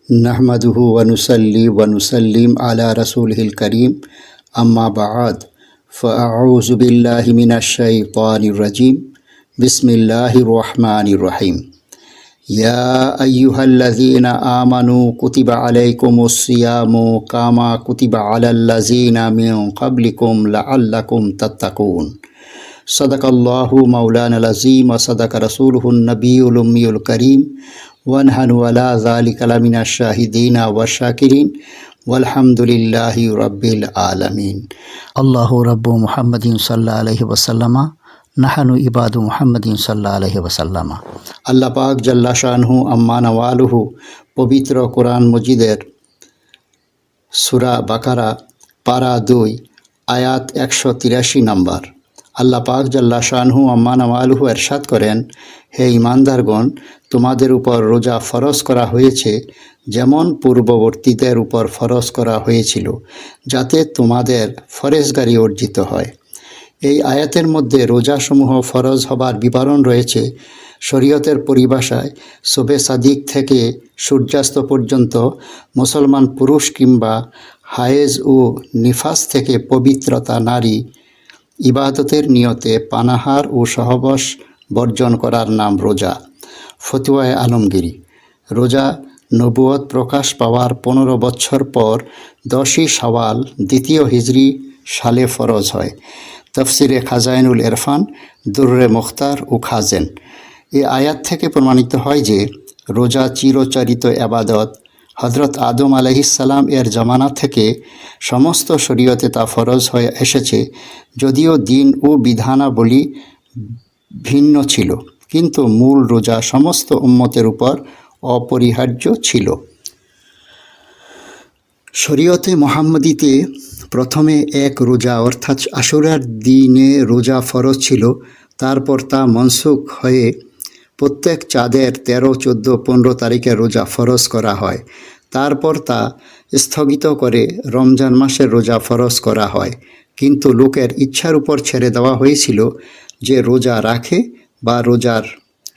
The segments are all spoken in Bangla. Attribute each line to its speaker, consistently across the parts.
Speaker 1: नहमदुहु व नुसल्ली व नुसल्लिम अला रसूलिहिल करीम अम्मा बाद फ़अऊज़ु बिल्लाहि मिनश शैतानिर रजीम बिस्मिल्लाहिर रहमानिर रहीम। या अय्युहल्लज़ीना आमनू कुतिबा अलैकुमुस सियामु कामा कुतिबा अलल्लज़ीना मिन क़ब्लिकुम लअल्लकुम तत्तक़ून। सदक़ल्लाहु मौलाना अज़ीम व सदक़ रसूलुहुन नबियुल उम्मियुल करीम व नहनु अला ज़ालिका लमिनश शाहिदीन व शाकिरीन वल्हम्दुलिल्लाहि रब्बिल आलमीन। अल्लाहु रब्बु मुहम्मदिन सल्लल्लाहु अलैहि वसल्लम नहनु इबादु मुहम्मदिन सल्लल्लाहु अलैहि वसल्लम। আল্লাহ পাক জাল্লা শানহু আম্মা নওয়ালুহু পবিত্র কোরআন মজিদের সূরা বাকারা পারা 2 আয়াত 183 নম্বর। আল্লাহ পাক জাল্লা শানহু আম্মা নওয়ালুহু ইরশাদ করেন, হে ঈমানদারগণ, তোমাদের উপর রোজা ফরজ করা হয়েছে যেমন পূর্ববর্তীদের উপর ফরজ করা হয়েছিল, যাতে তোমাদের ফরেজগারি অর্জিত হয়। এই আয়াতের মধ্যে রোজাসমূহ ফরজ হবার বিবরণ রয়েছে। শরীয়তের পরিভাষায় শবে সাদিক থেকে সূর্যাস্ত পর্যন্ত মুসলমান পুরুষ কিংবা হায়েজ ও নিফাস থেকে পবিত্রতা নারী ইবাদতের নিয়তে পানাহার ও সহবাস বর্জন করার নাম রোজা। ফতোয়ায়ে আলমগীরি। রোজা নবুয়ত প্রকাশ পাওয়ার 15 বছর পর 10ই শাওয়াল 2য় হিজরি সালে ফরজ হয়। তফসিরে খাজাইনুল ইরফান, দুররে মুখতার ও খাজেন। এই আয়াত থেকে প্রমাণিত হয় যে রোজা চিরচরিত এবাদত। হজরত আদম আলাইহিসসালাম এর জামানা থেকে সমস্ত শরীয়তে তা ফরজ হয়ে এসেছে, যদিও দিন ও বিধানাবলী ভিন্ন ছিল, কিন্তু মূল রোজা সমস্ত উম্মতের উপর অপরিহার্য ছিল। শরীয়তে মুহাম্মদীতে প্রথমে এক রোজা অর্থাৎ আশুরার দিনে রোজা ফরজ ছিল, তারপর তা মনসুখ হয়ে প্রত্যেক চাঁদের 13, 14, 15 তারিখে রোজা ফরজ করা হয়। তারপর তা স্থগিত করে রমজান মাসের রোজা ফরজ করা হয়, কিন্তু লোকের ইচ্ছার উপর ছেড়ে দেওয়া হয়েছিল যে রোজা রাখে বা রোজার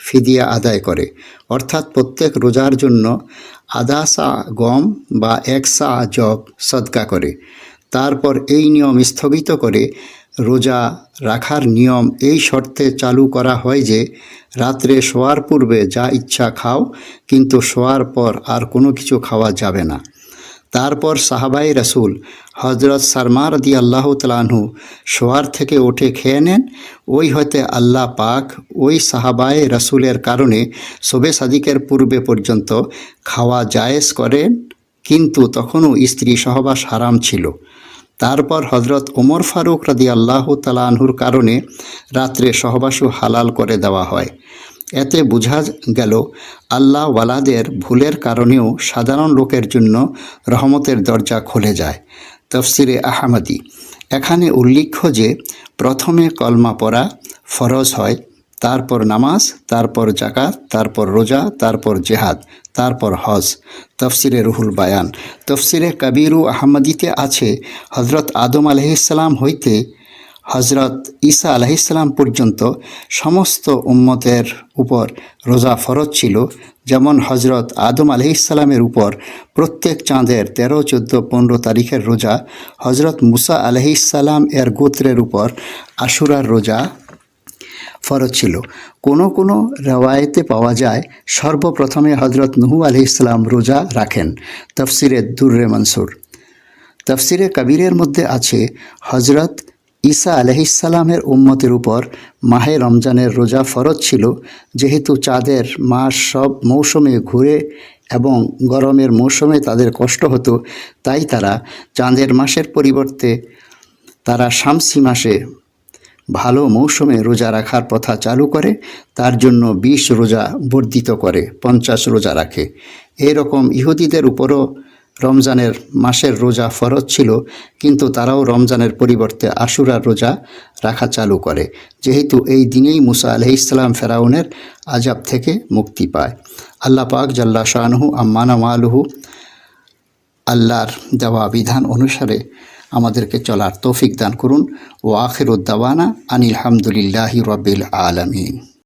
Speaker 1: ফিদিয়া আদায় করে, অর্থাৎ প্রত্যেক রোজার জন্য আধা সা গম বা 1 সা জব সদকা করে। তারপর এই নিয়ম স্থগিত করে রোজা রাখার নিয়ম এই শর্তে চালু করা হয় যে রাত্রে শোয়ার পূর্বে যা ইচ্ছা খাও, কিন্তু শোয়ার পর আর কোনো কিছু খাওয়া যাবে না। তারপর সাহাবায়ে রাসূল হযরত সালমা রাদিয়াল্লাহু তাআলা আনহু শোয়ার থেকে উঠে খেয়ে নেন। ওই হতে আল্লাহ পাক ওই সাহাবায়ে রাসূলের কারণে শবে সাদিকের পূর্বে পর্যন্ত খাওয়া জায়েজ করেন, কিন্তু তখনও স্ত্রী সহবাস হারাম ছিল। তারপর হজরত ওমর ফারুক রাদিয়াল্লাহু তাআলা আনহুর কারণে রাত্রে সহবাসও হালাল করে দেওয়া হয়। এতে বোঝা গেল আল্লাহ ওয়ালাদের ভুলের কারণেও সাধারণ লোকের জন্য রহমতের দরজা খুলে যায়। তফসিরে আহমদী। এখানে উল্লেখ্য যে প্রথমে কলমা পড়া ফরজ হয়, তারপর নামাজ, তারপর যাকাত, তারপর রোজা, তারপর জেহাদ, তারপর হজ। তফসিরে রুহুল বায়ান। তফসিরে কবিরু আহমদীতে আছে, হজরত আদম আলাইহিসসালাম হইতে হজরত ঈসা আলাইহিসসালাম পর্যন্ত সমস্ত উম্মতের উপর রোজা ফরজ ছিল, যেমন হজরত আদম আলাইহিসসালামের উপর প্রত্যেক চাঁদের 13, 14, 15 তারিখের রোজা, হজরত মুসা আলাইহিসসালাম এর গোত্রের উপর আশুরার রোজা ফরজ ছিল। কোনো কোনো রেওয়ায়েতে পাওয়া যায় সর্বপ্রথমে হজরত নূহ আলাইহিসসালাম রোজা রাখেন। তফসিরে দুররে মনসুর। তফসিরে কবিরের মধ্যে আছে, হজরত ঈসা আলাইহিসসালামের উম্মতের উপর মাহে রমজানের রোজা ফরজ ছিল, যেহেতু চাঁদের মাস সব মৌসুমে ঘুরে এবং গরমের মৌসুমে তাদের কষ্ট হতো, তাই তারা চাঁদের মাসের পরিবর্তে তারা শামসি মাসে ভালো মৌসুমে রোজা রাখার প্রথা চালু করে। তার জন্য 20 রোজা বর্ধিত করে 50 রোজা রাখে। এরকম ইহুদিদের উপরও রমজানের মাসের রোজা ফরজ ছিল, কিন্তু তারাও রমজানের পরিবর্তে আশুরার রোজা রাখা চালু করে, যেহেতু এই দিনেই মুসা আলাইহিসসালাম ফেরাউনের আযাব থেকে মুক্তি পায়। আল্লাহ পাক জাল্লা শানহু আম্মা নওয়ালুহু আল্লাহর দেওয়া বিধান অনুসারে আমাদেরকে চলার তৌফিক দান করুন। ও আখিরুদ দাওয়ানা আনিল হামদুলিল্লাহি রাব্বিল আলামিন।